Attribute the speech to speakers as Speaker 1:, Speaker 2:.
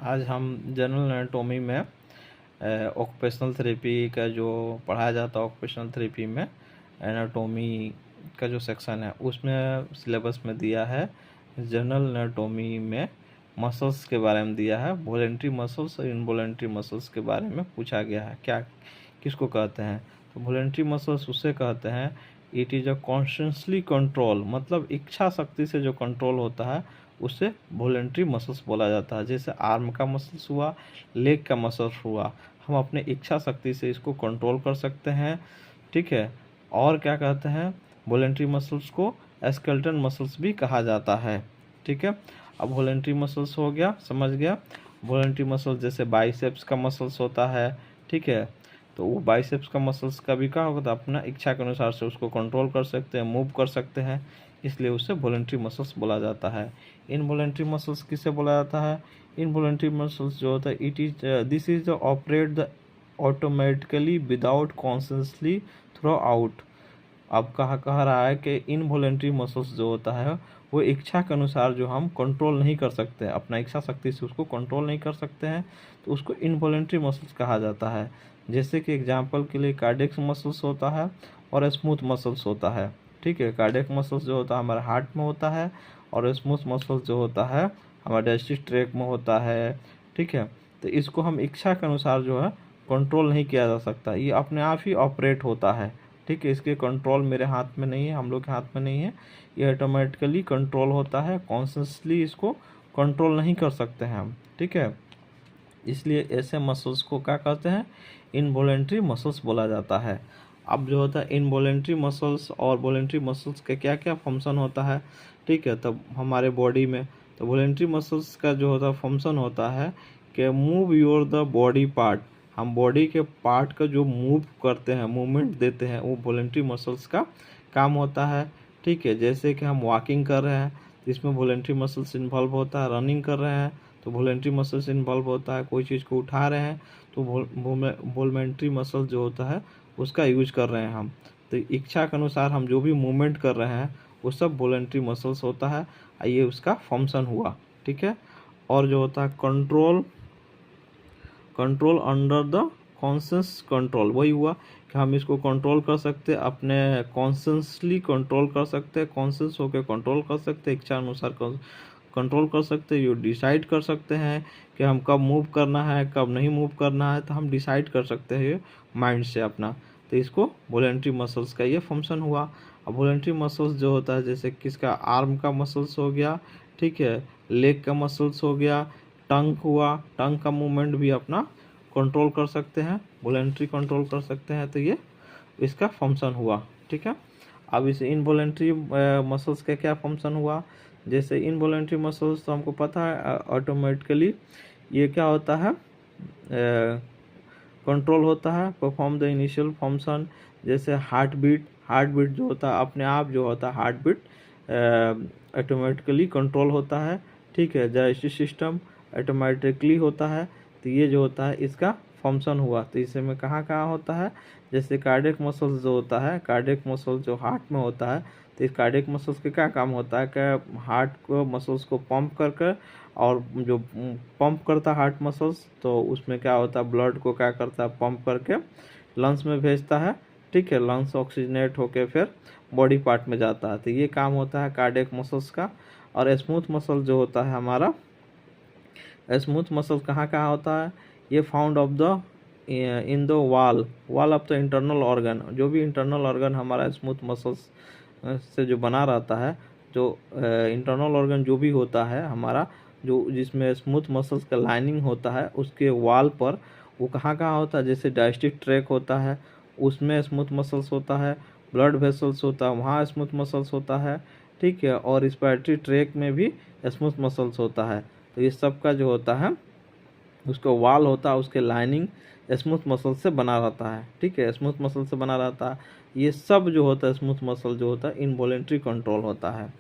Speaker 1: आज हम general anatomy में ऑक्यूपेशनल थेरेपी का जो पढ़ाया जाता है, ऑक्यूपेशनल थेरेपी में एनाटॉमी का जो सेक्शन है उसमें सिलेबस में दिया है जनरल एनाटॉमी में मसल्स के बारे में दिया है। वॉलेंट्री मसल्स और इनवॉलेंट्री मसल्स के बारे में पूछा गया है। क्या किसको कहते हैं? तो वॉलेंट्री मसल्स उसे कहते हैं it is a consciously control, मतलब इच्छा शक्ति से जो कंट्रोल होता है उसे वॉलेंट्री मसल्स बोला जाता है। जैसे आर्म का मसल्स हुआ, लेग का मसल्स हुआ, हम अपने इच्छा शक्ति से इसको कंट्रोल कर सकते हैं। ठीक है। और क्या कहते हैं, वॉलेंट्री मसल्स को स्केलेटल मसल्स भी कहा जाता है। ठीक है। अब वॉलेंट्री मसल्स हो गया, समझ गया। वॉलेंट्री मसल्स जैसे बाइसेप्स का मसल्स होता है। ठीक है। तो वो बाइसेप्स का मसल्स का भी क्या होगा, तो अपना इच्छा के अनुसार से उसको कंट्रोल कर सकते हैं, मूव कर सकते हैं, इसलिए उसे वॉलेंट्री मसल्स बोला जाता है। इनवॉलेंट्री मसल्स किसे बोला जाता है? इनवॉलेंट्री मसल्स जो होता है it is this is operate the automatically without consciously through out. अब कह रहा है कि इनवॉलेंट्री मसल्स जो होता है वो इच्छा के अनुसार जो हम कंट्रोल नहीं कर सकते, अपना इच्छा शक्ति से उसको कंट्रोल नहीं कर सकते हैं, तो उसको इनवॉलेंट्री मसल्स कहा जाता है। जैसे कि एग्जांपल के लिए कार्डियक मसल्स होता है और स्मूथ मसल्स होता है। ठीक है। कार्डियक मसल्स जो होता है हमारे हार्ट में होता है और स्मूथ मसल्स जो होता है हमारे डायजेस्टिव ट्रैक्ट में होता है। ठीक है। तो इसको हम इच्छा के अनुसार जो है कंट्रोल नहीं किया जा सकता, ये अपने आप ही ऑपरेट होता है। ठीक है। इसके कंट्रोल मेरे हाथ में नहीं है, हम लोग के हाथ में नहीं है, ये ऑटोमेटिकली कंट्रोल होता है। कॉन्शियसली इसको कंट्रोल नहीं कर सकते हैं हम। ठीक है। इसलिए ऐसे मसल्स को क्या कहते हैं, इनवॉलेंट्री मसल्स बोला जाता है। अब जो होता है इनवॉलेंट्री मसल्स और वॉलेंट्री मसल्स का क्या क्या फंक्शन होता है। ठीक है। तब हमारे बॉडी में तो वॉलेंट्री मसल्स का जो होता है फंक्शन होता है कि move your the body part, हम बॉडी के पार्ट का जो मूव करते हैं, मूवमेंट देते हैं, वो वॉलेंट्री मसल्स का काम होता है। ठीक है। जैसे कि हम वॉकिंग कर रहे हैं तो इसमें वॉलेंट्री मसल्स इन्वॉल्व होता है, रनिंग कर रहे हैं तो वॉलेंट्री मसल्स इन्वॉल्व होता है, कोई चीज़ को उठा रहे हैं तो वॉलेंट्री मसल जो होता है उसका यूज कर रहे हैं हम। तो इच्छा के अनुसार हम जो भी मूवमेंट कर रहे हैं वो सब वॉलेंट्री मसल्स होता है, ये उसका फंक्शन हुआ। ठीक है। और जो होता है control under the conscious control, वही हुआ कि हम इसको कंट्रोल कर सकते हैं, अपने कॉन्शियसली कंट्रोल कर सकते हैं, कॉन्शियस होकर कंट्रोल कर सकते हैं, इच्छा अनुसार कंट्रोल कर सकते हैं, ये डिसाइड कर सकते हैं कि हम कब मूव करना है कब नहीं मूव करना है, तो हम डिसाइड कर सकते हैं माइंड से अपना। तो इसको वॉलेंट्री मसल्स का ये फंक्शन हुआ। अब वॉलेंट्री मसल्स जो होता है जैसे किसका, आर्म का मसल्स हो गया। ठीक है। लेग का मसल्स हो गया, टंग हुआ, टंग का मूवमेंट भी अपना कंट्रोल कर सकते हैं, वॉलेंट्री कंट्रोल कर सकते हैं, तो ये इसका फंक्शन हुआ। ठीक है। अब इस इनवॉलेंट्री मसल्स का क्या फंक्शन हुआ, जैसे इनवॉलेंट्री मसल्स तो हमको पता है ऑटोमेटिकली ये क्या होता है, कंट्रोल होता है, परफॉर्म द इनिशियल फंक्शन। जैसे हार्ट बीट जो होता है अपने आप जो होता है हार्ट बीट ऑटोमेटिकली कंट्रोल होता है। ठीक है। डाइजेस्टिव सिस्टम ऑटोमेटिकली होता है, तो ये जो होता है इसका फंक्शन हुआ। तो इसमें कहाँ होता है, जैसे कार्डियक मसल्स जो होता है, कार्डियक मसल जो हार्ट में होता है, तो इस कार्डियक मसल्स के क्या काम होता है कि हार्ट को मसल्स को पंप कर कर, और जो पंप करता है हार्ट मसल्स तो उसमें क्या होता है ब्लड को क्या करता है पंप करके लंग्स में भेजता है। ठीक है। लंग्स ऑक्सीजनेट होके फिर बॉडी पार्ट में जाता है, तो ये काम होता है कार्डियक मसल्स का। और स्मूथ मसल जो होता है हमारा, स्मूथ मसल कहाँ होता है, ये found of the in the wall of the internal organ. जो भी इंटरनल ऑर्गन हमारा स्मूथ मसल्स से जो बना रहता है, जो इंटरनल ऑर्गन जो भी होता है हमारा, जो जिसमें स्मूथ मसल्स का लाइनिंग होता है उसके वॉल पर वो कहाँ होता है, जैसे डाइजेस्टिव ट्रैक होता है उसमें स्मूथ मसल्स होता है, ब्लड वेसल्स होता है वहाँ स्मूथ मसल्स होता है। ठीक है। और रिस्पिरेटरी ट्रैक में भी स्मूथ मसल्स होता है, तो ये सब का जो होता है उसका वॉल होता है, उसके लाइनिंग स्मूथ मसल से बना रहता है। ठीक है। स्मूथ मसल से बना रहता है, ये सब जो होता है स्मूथ मसल जो होता है इनवॉलेंट्री कंट्रोल होता है।